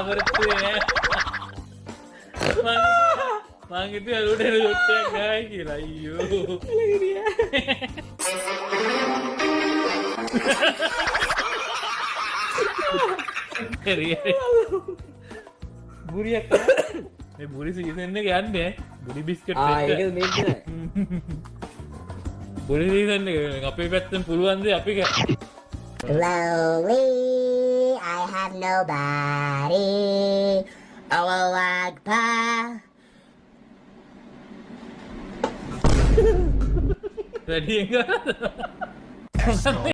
බලාපොරොත්තු නෑ මං හිතුවේ අලුට එන ජොට්ටයක් ගායි කියලා අයියෝ බුරියක් මේ බුරි සීසන් එක යන්නේ බුරි බිස්කට් ඒක මේක බුරි සීසන් එක අපේ පැත්තෙන් පුළුවන් ද අපි Lonely, I have nobody. Awagpa. වැඩි එක